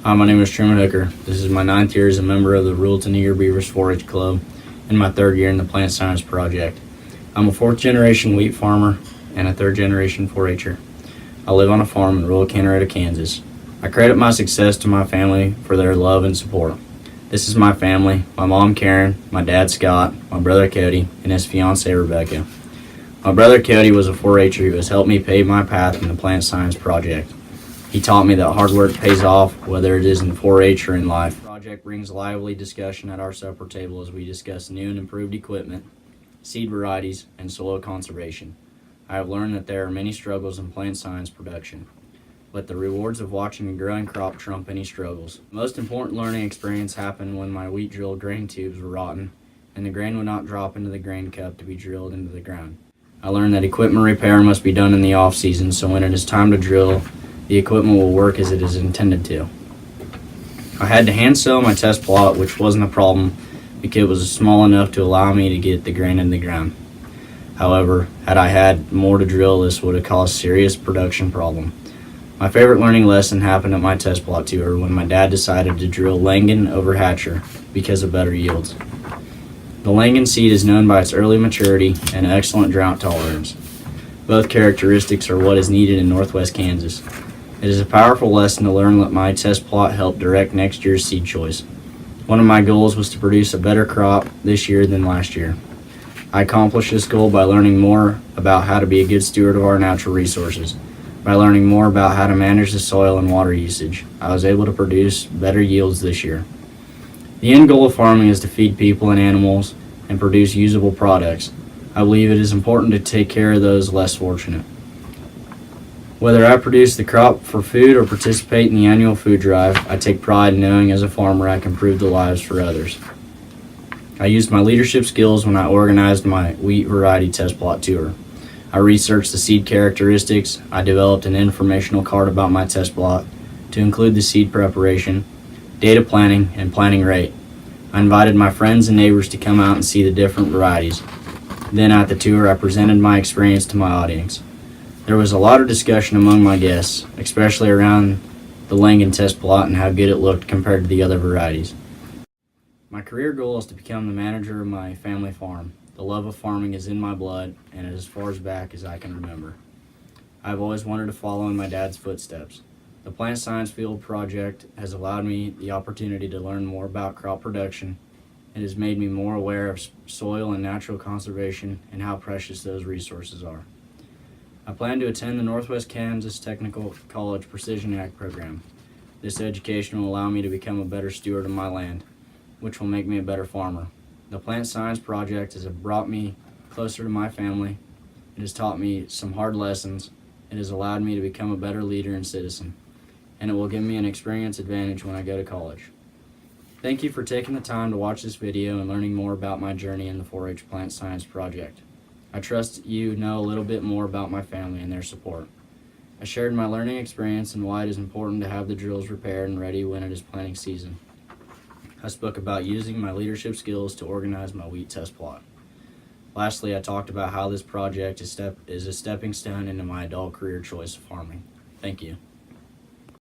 Hi, my name is Truman Hooker. This is my 9th year as a member of the Ruleton Eager Beavers 4-H Club and my 3rd year in the Plant Science Project. I'm a 4th generation wheat farmer and a 3rd generation 4-H'er. I live on a farm in rural Canaretta, Kansas. I credit my success to my family for their love and support. This is my family: my mom Karen, my dad Scott, my brother Cody, and his fiancee Rebecca. My brother Cody was a 4-H'er who has helped me pave my path in the Plant Science Project. He taught me that hard work pays off, whether it is in 4-H or in life. The project brings lively discussion at our supper table as we discuss new and improved equipment, seed varieties, and soil conservation. I have learned that there are many struggles in plant science production, but the rewards of watching a growing crop trump any struggles. The most important learning experience happened when my wheat drill grain tubes were rotten and the grain would not drop into the grain cup to be drilled into the ground. I learned that equipment repair must be done in the off season, so when it is time to drill, the equipment will work as it is intended to. I had to hand sew my test plot, which wasn't a problem because it was small enough to allow me to get the grain in the ground. However, had I had more to drill, this would have caused serious production problem. My favorite learning lesson happened at my test plot tour when my dad decided to drill Langan over Hatcher because of better yields. The Langan seed is known by its early maturity and excellent drought tolerance. Both characteristics are what is needed in northwest Kansas. It is a powerful lesson to learn. Let my test plot help direct next year's seed choice. One of my goals was to produce a better crop this year than last year. I accomplished this goal by learning more about how to be a good steward of our natural resources. By learning more about how to manage the soil and water usage, I was able to produce better yields this year. The end goal of farming is to feed people and animals and produce usable products. I believe it is important to take care of those less fortunate. Whether I produce the crop for food or participate in the annual food drive, I take pride in knowing as a farmer I can improve the lives for others. I used my leadership skills when I organized my wheat variety test plot tour. I researched the seed characteristics. I developed an informational card about my test plot to include the seed preparation, data planning, and planting rate. I invited my friends and neighbors to come out and see the different varieties. Then at the tour, I presented my experience to my audience. There was a lot of discussion among my guests, especially around the Langan test plot and how good it looked compared to the other varieties. My career goal is to become the manager of my family farm. The love of farming is in my blood and as far back as I can remember. I've always wanted to follow in my dad's footsteps. The Plant Science Field Project has allowed me the opportunity to learn more about crop production. It has made me more aware of soil and natural conservation and how precious those resources are. I plan to attend the Northwest Kansas Technical College Precision Ag program. This education will allow me to become a better steward of my land, which will make me a better farmer. The Plant Science Project has brought me closer to my family. It has taught me some hard lessons. It has allowed me to become a better leader and citizen, and it will give me an experience advantage when I go to college. Thank you for taking the time to watch this video and learning more about my journey in the 4-H Plant Science Project. I trust you know a little bit more about my family and their support. I shared my learning experience and why it is important to have the drills repaired and ready when it is planting season. I spoke about using my leadership skills to organize my wheat test plot. Lastly, I talked about how this project is a stepping stone into my adult career choice of farming. Thank you.